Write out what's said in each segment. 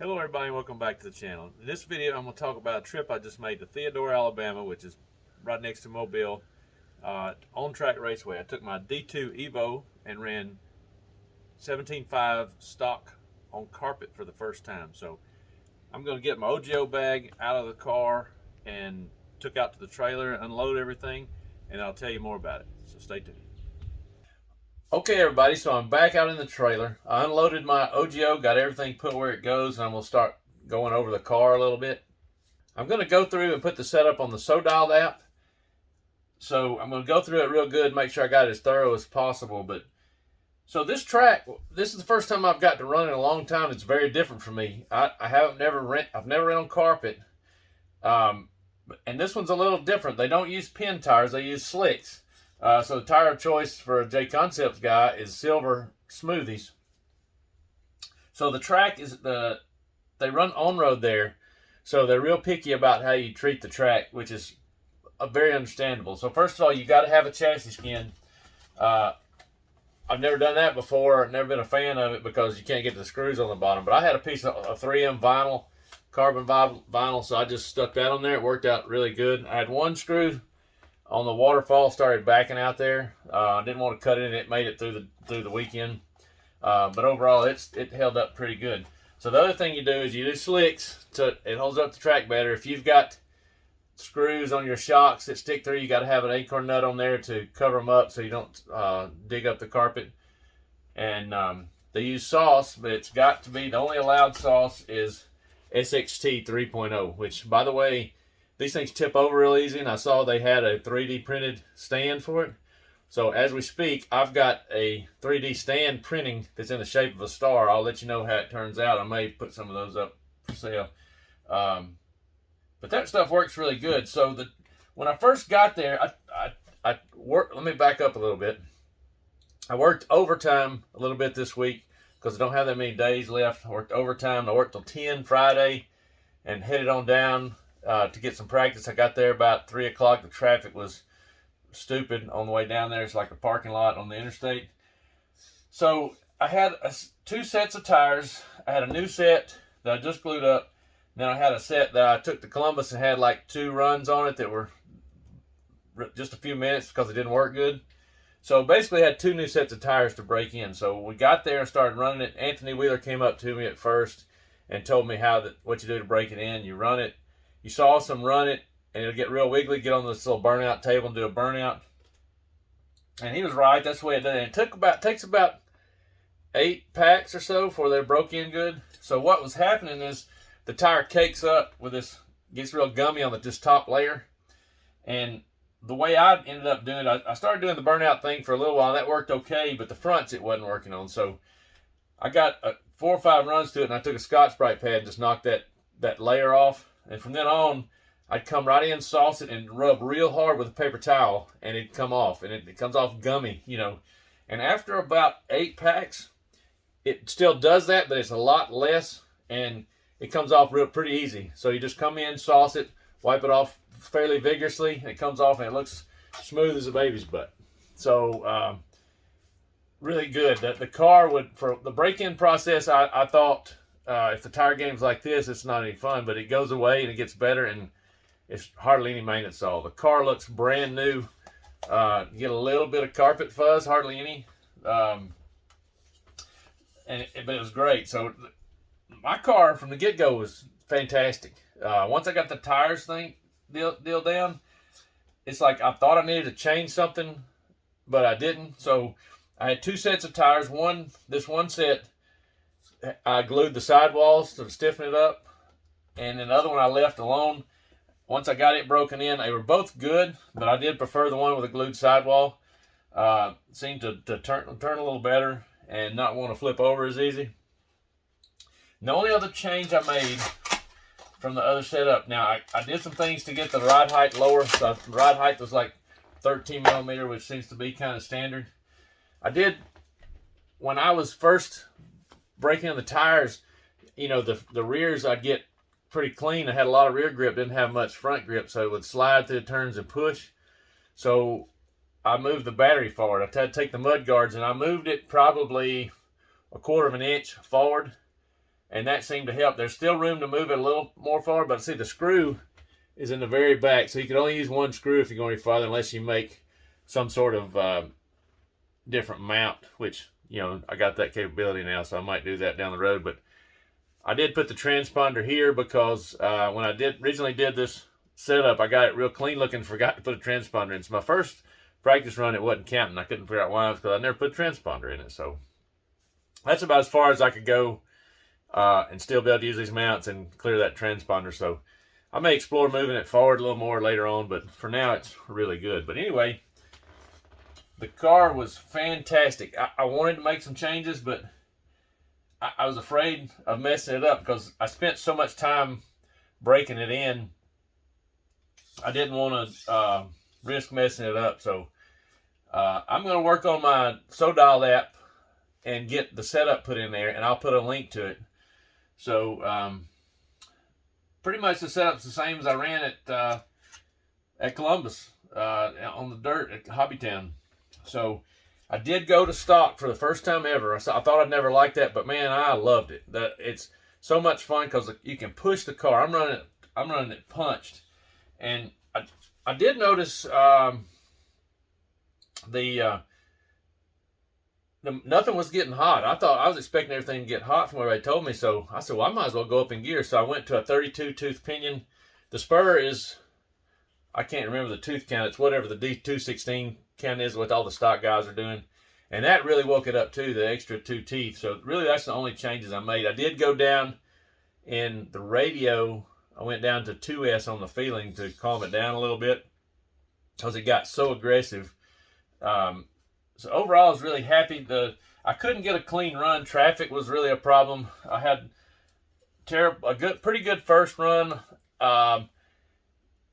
Hello everybody and welcome back to the channel. In this video I'm going to talk about a trip I just made to Theodore, Alabama, which is right next to Mobile, Ontrack Raceway. I took my D2 Evo and ran 17.5 stock on carpet for the first time. So I'm going to get my OGO bag out of the car and took out to the trailer, unload everything, and I'll tell you more about it. So stay tuned. Okay everybody, so I'm back out in the trailer. I unloaded my OGO, got everything put where it goes, and I'm going to start going over the car a little bit. I'm going to go through and put the setup on the SoDialed app. So I'm going to go through it real good, make sure I got it as thorough as possible. But so this track, this is the first time I've got to run in a long time. It's very different for me. I've never ran on carpet. And this one's a little different. They don't use pin tires, they use slicks. So the tire of choice for a J Concepts guy is silver smoothies. So the track is they run on road there, so they're real picky about how you treat the track, which is very understandable. So first of all, you got to have a chassis skin. I've never done that before. I've never been a fan of it because you can't get the screws on the bottom. But I had a piece of a 3M vinyl, carbon vinyl, so I just stuck that on there. It worked out really good. I had one screw on the waterfall, started backing out there. I didn't want to cut it. It made it through the weekend, but overall it held up pretty good. So the other thing you do is you do slicks so it holds up the track better. If you've got screws on your shocks that stick through, you got to have an acorn nut on there to cover them up so you don't dig up the carpet. And they use sauce, but it's got to be, the only allowed sauce is SXT 3.0, which, by the way, these things tip over real easy, and I saw they had a 3D printed stand for it. So as we speak, I've got a 3D stand printing that's in the shape of a star. I'll let you know how it turns out. I may put some of those up for sale. But that stuff works really good. So when I first got there, I worked, let me back up a little bit. I worked overtime a little bit this week because I don't have that many days left. I worked overtime. I worked till 10 Friday and headed on down to get some practice. I got there about 3 o'clock. The traffic was stupid on the way down there. It's like a parking lot on the interstate. So I had two sets of tires. I had a new set that I just glued up. Then I had a set that I took to Columbus and had like 2 runs on it that were just a few minutes because it didn't work good. So basically I had 2 new sets of tires to break in. So we got there and started running it. Anthony Wheeler came up to me at first and told me what you do to break it in. You run it. You saw some run it, and it'll get real wiggly, get on this little burnout table and do a burnout. And he was right. That's the way it did. And it takes about 8 packs or so before they're broke in good. So what was happening is the tire cakes up with this, gets real gummy on this top layer. And the way I ended up doing it, I started doing the burnout thing for a little while. That worked okay, but the fronts it wasn't working on. So I got 4 or 5 runs to it, and I took a Scotch-Brite pad and just knocked that layer off. And from then on, I'd come right in, sauce it, and rub real hard with a paper towel, and it'd come off. And it comes off gummy, you know. And after about 8 packs, it still does that, but it's a lot less, and it comes off pretty easy. So you just come in, sauce it, wipe it off fairly vigorously, and it comes off, and it looks smooth as a baby's butt. So really good. The car would, for the break-in process, I thought, if the tire game's like this, it's not any fun, but it goes away and it gets better, and it's hardly any maintenance at all. The car looks brand new. You get a little bit of carpet fuzz, hardly any, but it was great. So my car from the get-go was fantastic. Once I got the tires deal down, it's like I thought I needed to change something, but I didn't. So I had 2 sets of tires. This one set, I glued the sidewalls to stiffen it up, and then the other one I left alone. Once I got it broken in, they were both good, but I did prefer the one with a glued sidewall. Seemed to turn a little better and not want to flip over as easy. And the only other change I made from the other setup, now I did some things to get the ride height lower. So the ride height was like 13 millimeter, which seems to be kind of standard. I did, when I was first breaking in the tires, you know, the rears I'd get pretty clean. I had a lot of rear grip, didn't have much front grip, so it would slide through the turns and push. So I moved the battery forward. I had to take the mud guards, and I moved it probably 1/4 of an inch forward and that seemed to help. There's still room to move it a little more forward, but see the screw is in the very back, so you can only use one screw if you go any farther unless you make some sort of different mount, which, you know, I got that capability now, so I might do that down the road. But I did put the transponder here because when I originally did this setup, I got it real clean looking, forgot to put a transponder in. So my first practice run, it wasn't counting. I couldn't figure out why, because I never put a transponder in it. So that's about as far as I could go and still be able to use these mounts and clear that transponder. So I may explore moving it forward a little more later on, but for now it's really good. But anyway, the car was fantastic. I wanted to make some changes, but I was afraid of messing it up because I spent so much time breaking it in. I didn't want to risk messing it up. So I'm going to work on my SoDial app and get the setup put in there, and I'll put a link to it. So pretty much the setup's the same as I ran at Columbus on the dirt at Hobbytown. So I did go to stock for the first time ever. I thought I'd never like that, but man, I loved it. It's so much fun because you can push the car. I'm running it punched, and I did notice nothing was getting hot. I was expecting everything to get hot from what they told me. So I said, well, I might as well go up in gear. So I went to a 32 tooth pinion. The spur is, I can't remember the tooth count. It's whatever the D216 count is, what all the stock guys are doing. And that really woke it up too, the extra 2 teeth. So really that's the only changes I made. I did go down in the radio. I went down to 2S on the feeling to calm it down a little bit because it got so aggressive. So overall, I was really happy. I couldn't get a clean run. Traffic was really a problem. I had pretty good first run, and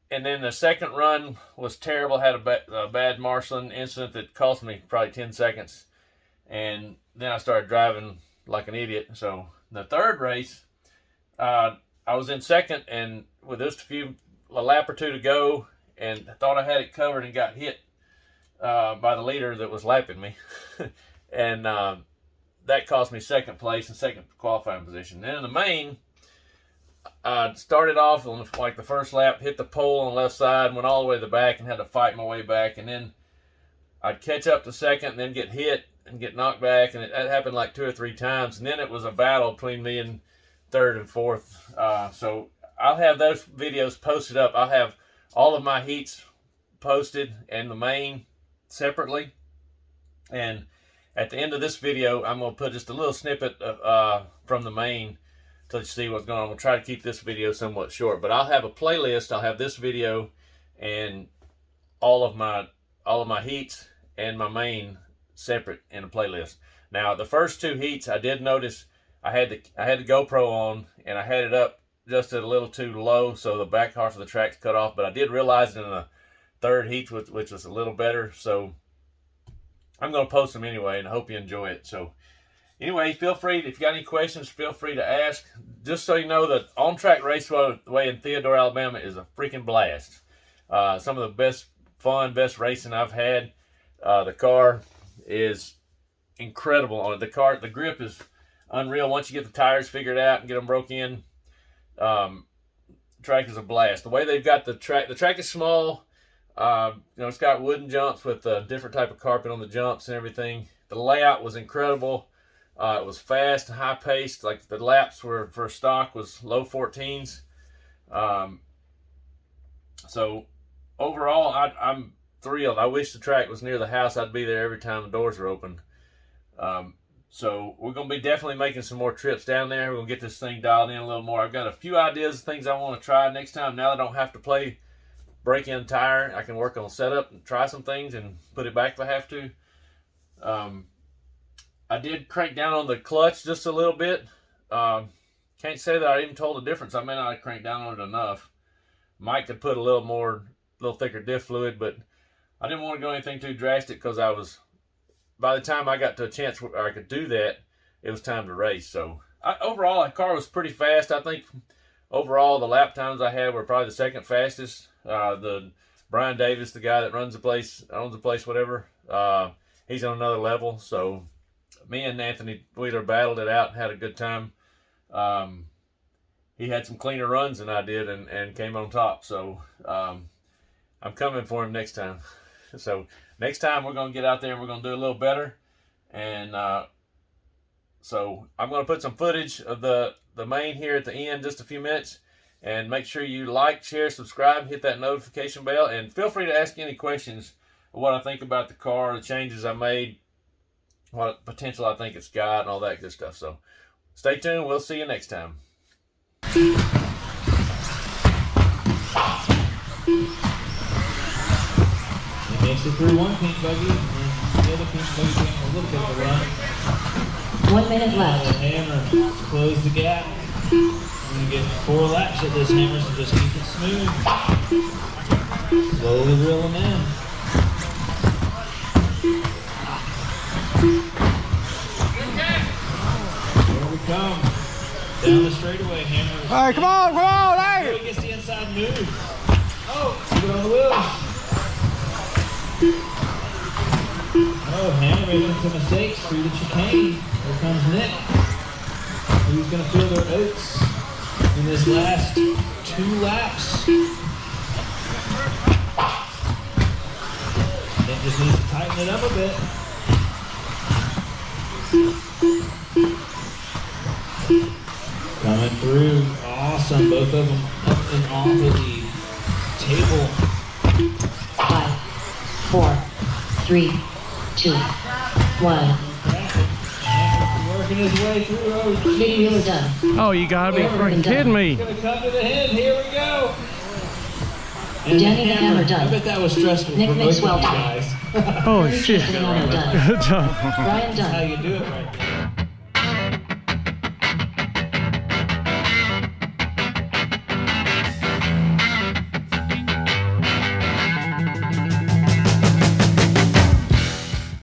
then the second run was terrible. Had a bad marshalling incident that cost me probably 10 seconds, and then I started driving like an idiot. So the third race, I was in second, and with just a lap or two to go, and I thought I had it covered and got hit by the leader that was lapping me. And that cost me second place and second qualifying position. Then in the main, I started off on like the first lap, hit the pole on the left side, went all the way to the back and had to fight my way back. And then I'd catch up to second and then get hit and get knocked back. And that happened like 2 or 3 times. And then it was a battle between me and third and fourth. So I'll have those videos posted up. I'll have all of my heats posted and the main separately, and at the end of this video I'm going to put just a little snippet from the main to see what's going on. We'll try to keep this video somewhat short, but I'll have a playlist. I'll have this video and all of my heats and my main separate in a playlist. Now the first 2 heats, I did notice I had the GoPro on and I had it up just a little too low, so the back half of the track's cut off, but I did realize it in the third heat, which was a little better. So I'm going to post them anyway, and I hope you enjoy it. So anyway, feel free, if you got any questions, feel free to ask. Just so you know, that Ontrack Raceway in Theodore, Alabama is a freaking blast. Some of the best racing I've had. The car is incredible on it. The grip is unreal once you get the tires figured out and get them broke in. Track is a blast. The way they've got the track is small. It's got wooden jumps with a different type of carpet on the jumps and everything. The layout was incredible. It was fast and high paced. Like the laps were for stock was low 14s. So overall, I'm thrilled. I wish the track was near the house. I'd be there every time the doors are open. So we're going to be definitely making some more trips down there. We're going to get this thing dialed in a little more. I've got a few ideas of things I want to try next time. Now that I don't have to play break-in tire, I can work on setup and try some things and put it back if I have to. I did crank down on the clutch just a little bit. Can't say that I even told the difference. I may not have cranked down on it enough. Might could put a little thicker diff fluid, but I didn't want to go anything too drastic because by the time I got to a chance where I could do that, it was time to race. So overall, the car was pretty fast. I think overall the lap times I had were probably the second fastest. The Brian Davis, the guy that owns the place, whatever, he's on another level. So me and Anthony Wheeler battled it out and had a good time. he had some cleaner runs than I did and came on top. So I'm coming for him next time. So next time we're going to get out there and we're going to do a little better. And so I'm going to put some footage of the main here at the end, just a few minutes. And make sure you like, share, subscribe, hit that notification bell. And feel free to ask any questions of what I think about the car, the changes I made, what potential I think it's got, and all that good stuff. So stay tuned. We'll see you next time. He makes it through one pink buggy, and the other pink buggy getting a little bit of a run. 1 minute left. Hammer close the gap. We're going to get 4 laps of this hammer, so just keep it smooth. Slowly reel them in. Here we come. Down the straightaway, hammer. All right, come on, hey! He gets the inside move. Oh, keep it on the wheels. Oh, hammer making some mistakes through the chicane. Here comes Nick. Who's going to feel their oats in this last 2 laps. Nick just needs to tighten it up a bit. Coming through. Awesome. Both of them up and off of the table. 5, 4, 3, 2, 1. Working his way through. Oh, Big wheel is done. Oh, you gotta be freaking kidding me. Gonna come to the head. Here we go. Danny the hammer done. I bet that was stressful Nick for both of you Maxwell done. guys. Oh shit. Done. Good job. Brian How done. you do it right there.